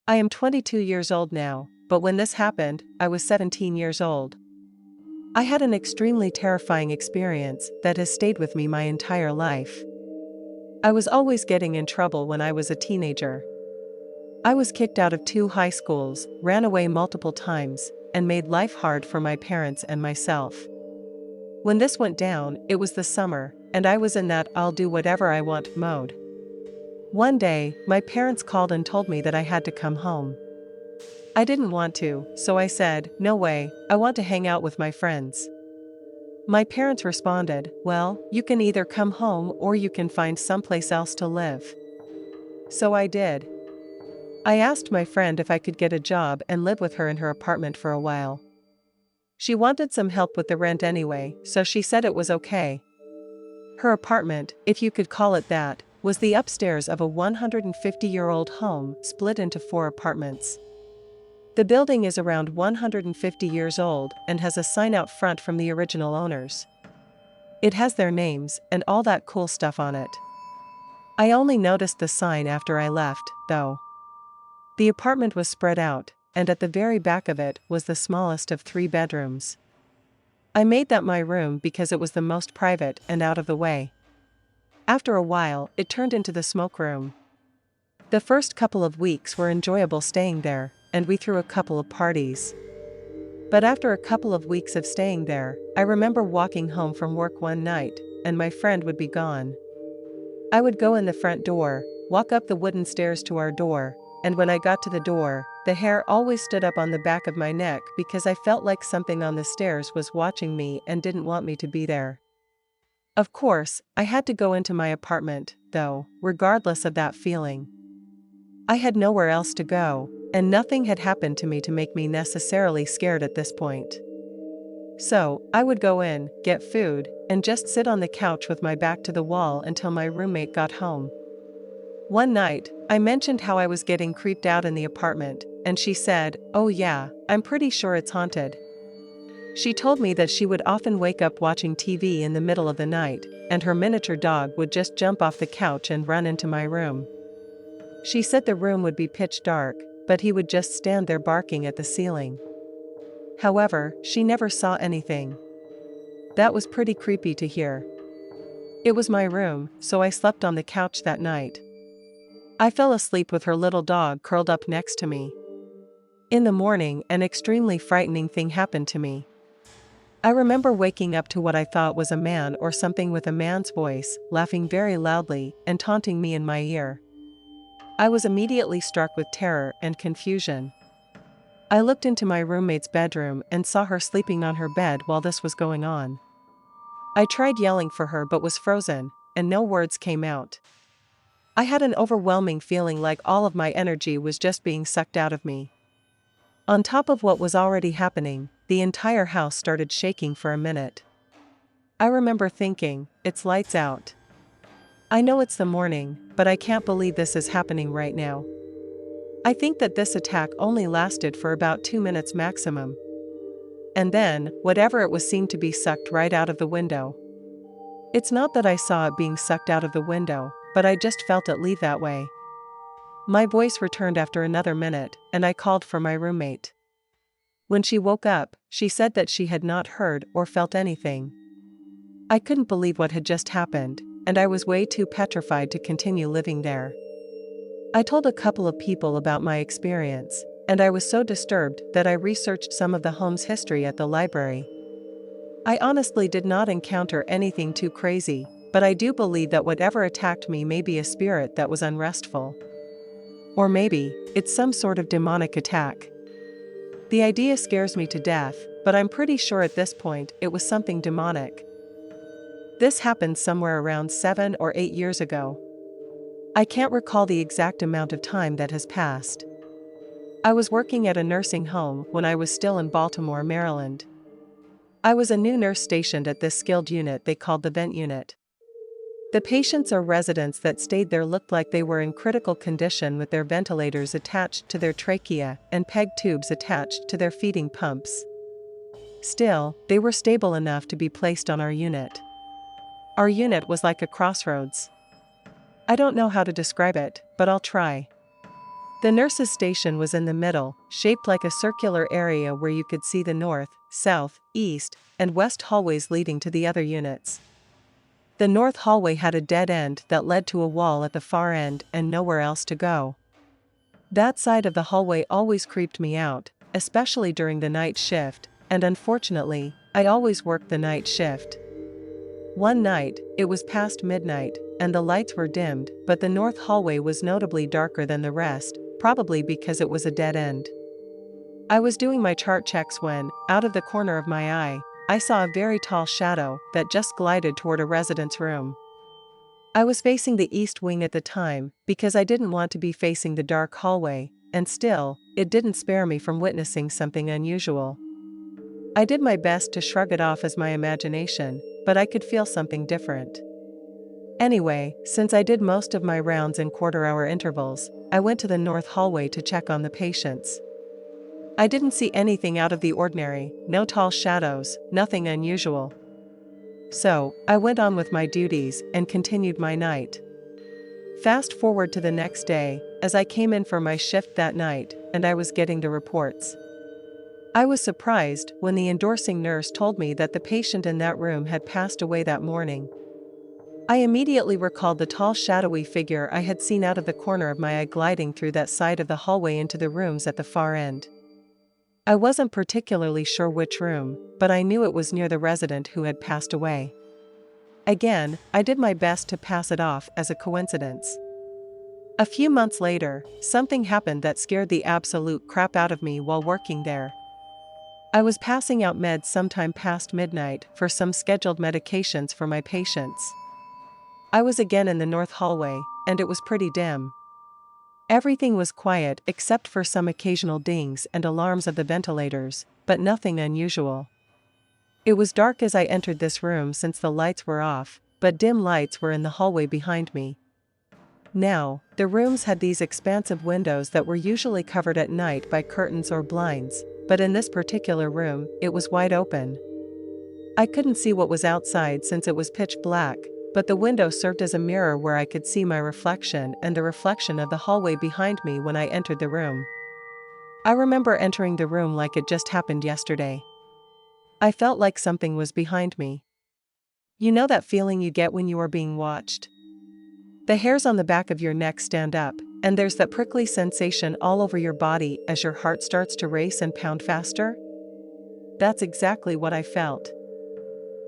I am 22 years old now, but when this happened, I was 17 years old. I had an extremely terrifying experience that has stayed with me my entire life. I was always getting in trouble when I was a teenager. I was kicked out of 2 high schools, ran away multiple times, and made life hard for my parents and myself. When this went down, it was the summer, and I was in that I'll do whatever I want mode. One day, my parents called and told me that I had to come home. I didn't want to, so I said, "No way, I want to hang out with my friends." My parents responded, "Well, you can either come home or you can find someplace else to live." So I did. I asked my friend if I could get a job and live with her in her apartment for a while. She wanted some help with the rent anyway, so she said it was okay. Her apartment, if you could call it that, was the upstairs of a 150-year-old home split into 4 apartments. The building is around 150 years old and has a sign out front from the original owners. It has their names and all that cool stuff on it. I only noticed the sign after I left, though. The apartment was spread out, and at the very back of it was the smallest of 3 bedrooms. I made that my room because it was the most private and out of the way. After a while, it turned into the smoke room. The first couple of weeks were enjoyable staying there, and we threw a couple of parties. But after a couple of weeks of staying there, I remember walking home from work one night, and my friend would be gone. I would go in the front door, walk up the wooden stairs to our door, and when I got to the door, the hair always stood up on the back of my neck because I felt like something on the stairs was watching me and didn't want me to be there. Of course, I had to go into my apartment, though, regardless of that feeling. I had nowhere else to go, and nothing had happened to make me necessarily scared at this point. So, I would go in, get food, and just sit on the couch with my back to the wall until my roommate got home. One night, I mentioned how I was getting creeped out in the apartment, and she said, "Oh yeah, I'm pretty sure it's haunted." She told me that she would often wake up watching TV in the middle of the night, and her miniature dog would just jump off the couch and run into my room. She said the room would be pitch dark, but he would just stand there barking at the ceiling. However, she never saw anything. That was pretty creepy to hear. It was my room, so I slept on the couch that night. I fell asleep with her little dog curled up next to me. In the morning, an extremely frightening thing happened to me. I remember waking up to what I thought was a man or something with a man's voice, laughing very loudly and taunting me in my ear. I was immediately struck with terror and confusion. I looked into my roommate's bedroom and saw her sleeping on her bed while this was going on. I tried yelling for her but was frozen, and no words came out. I had an overwhelming feeling like all of my energy was just being sucked out of me. On top of what was already happening, the entire house started shaking for a minute. I remember thinking, "It's lights out. I know it's the morning, but I can't believe this is happening right now." I think that this attack only lasted for about 2 minutes maximum. And then, whatever it was seemed to be sucked right out of the window. It's not that I saw it being sucked out of the window, but I just felt it leave that way. My voice returned after another minute, and I called for my roommate. When she woke up, she said that she had not heard or felt anything. I couldn't believe what had just happened, and I was way too petrified to continue living there. I told a couple of people about my experience, and I was so disturbed that I researched some of the home's history at the library. I honestly did not encounter anything too crazy, but I do believe that whatever attacked me may be a spirit that was unrestful. Or maybe, it's some sort of demonic attack. The idea scares me to death, but I'm pretty sure at this point it was something demonic. This happened somewhere around 7 or 8 years ago. I can't recall the exact amount of time that has passed. I was working at a nursing home when I was still in Baltimore, Maryland. I was a new nurse stationed at this skilled unit they called the vent unit. The patients or residents that stayed there looked like they were in critical condition with their ventilators attached to their trachea and PEG tubes attached to their feeding pumps. Still, they were stable enough to be placed on our unit. Our unit was like a crossroads. I don't know how to describe it, but I'll try. The nurse's station was in the middle, shaped like a circular area where you could see the north, south, east, and west hallways leading to the other units. The north hallway had a dead end that led to a wall at the far end and nowhere else to go. That side of the hallway always creeped me out, especially during the night shift, and unfortunately, I always worked the night shift. One night, it was past midnight, and the lights were dimmed, but the north hallway was notably darker than the rest, probably because it was a dead end. I was doing my chart checks when, out of the corner of my eye, I saw a very tall shadow that just glided toward a resident's room. I was facing the east wing at the time, because I didn't want to be facing the dark hallway, and still, it didn't spare me from witnessing something unusual. I did my best to shrug it off as my imagination, but I could feel something different. Anyway, since I did most of my rounds in quarter-hour intervals, I went to the north hallway to check on the patients. I didn't see anything out of the ordinary, no tall shadows, nothing unusual. So, I went on with my duties and continued my night. Fast forward to the next day, as I came in for my shift that night, and I was getting the reports. I was surprised when the endorsing nurse told me that the patient in that room had passed away that morning. I immediately recalled the tall shadowy figure I had seen out of the corner of my eye gliding through that side of the hallway into the rooms at the far end. I wasn't particularly sure which room, but I knew it was near the resident who had passed away. Again, I did my best to pass it off as a coincidence. A few months later, something happened that scared the absolute crap out of me while working there. I was passing out meds sometime past midnight for some scheduled medications for my patients. I was again in the north hallway, and it was pretty dim. Everything was quiet except for some occasional dings and alarms of the ventilators, but nothing unusual. It was dark as I entered this room since the lights were off, but dim lights were in the hallway behind me. Now, the rooms had these expansive windows that were usually covered at night by curtains or blinds, but in this particular room, it was wide open. I couldn't see what was outside since it was pitch black, but the window served as a mirror where I could see my reflection and the reflection of the hallway behind me when I entered the room. I remember entering the room like it just happened yesterday. I felt like something was behind me. You know that feeling you get when you are being watched? The hairs on the back of your neck stand up, and there's that prickly sensation all over your body as your heart starts to race and pound faster? That's exactly what I felt.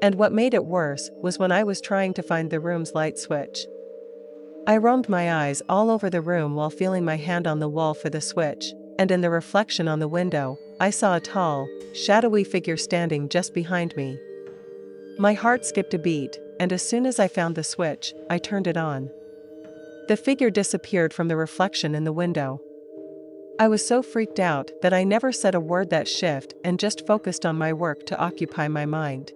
And what made it worse was when I was trying to find the room's light switch. I roamed my eyes all over the room while feeling my hand on the wall for the switch, and in the reflection on the window, I saw a tall, shadowy figure standing just behind me. My heart skipped a beat, and as soon as I found the switch, I turned it on. The figure disappeared from the reflection in the window. I was so freaked out that I never said a word that shift and just focused on my work to occupy my mind.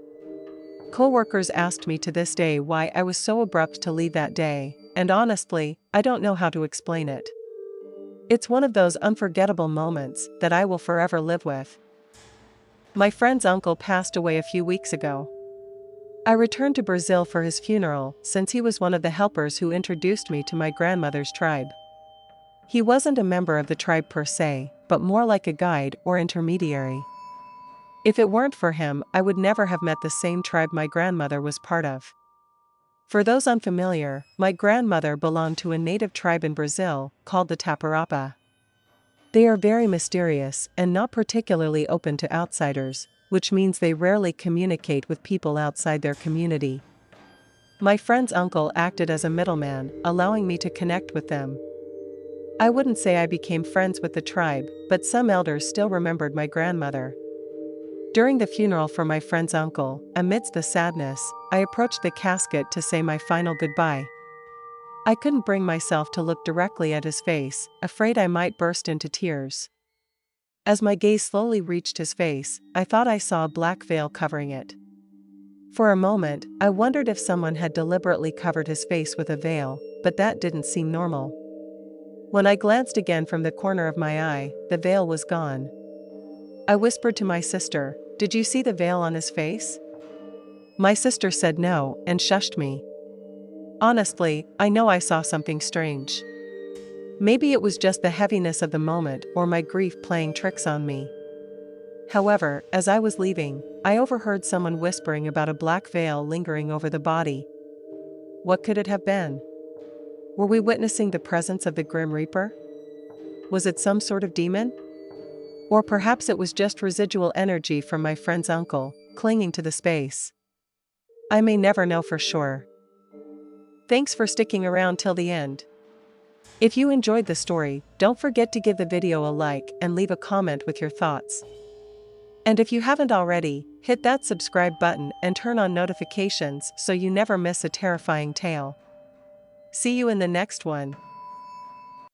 Coworkers asked me to this day why I was so abrupt to leave that day, and honestly, I don't know how to explain it. It's one of those unforgettable moments that I will forever live with. My friend's uncle passed away a few weeks ago. I returned to Brazil for his funeral since he was one of the helpers who introduced me to my grandmother's tribe. He wasn't a member of the tribe per se, but more like a guide or intermediary. If it weren't for him, I would never have met the same tribe my grandmother was part of. For those unfamiliar, my grandmother belonged to a native tribe in Brazil called the Taparapa. They are very mysterious and not particularly open to outsiders, which means they rarely communicate with people outside their community. My friend's uncle acted as a middleman, allowing me to connect with them. I wouldn't say I became friends with the tribe, but some elders still remembered my grandmother. During the funeral for my friend's uncle, amidst the sadness, I approached the casket to say my final goodbye. I couldn't bring myself to look directly at his face, afraid I might burst into tears. As my gaze slowly reached his face, I thought I saw a black veil covering it. For a moment, I wondered if someone had deliberately covered his face with a veil, but that didn't seem normal. When I glanced again from the corner of my eye, the veil was gone. I whispered to my sister, "Did you see the veil on his face?" My sister said no, and shushed me. Honestly, I know I saw something strange. Maybe it was just the heaviness of the moment or my grief playing tricks on me. However, as I was leaving, I overheard someone whispering about a black veil lingering over the body. What could it have been? Were we witnessing the presence of the Grim Reaper? Was it some sort of demon? Or perhaps it was just residual energy from my friend's uncle, clinging to the space. I may never know for sure. Thanks for sticking around till the end. If you enjoyed the story, don't forget to give the video a like and leave a comment with your thoughts. And if you haven't already, hit that subscribe button and turn on notifications so you never miss a terrifying tale. See you in the next one.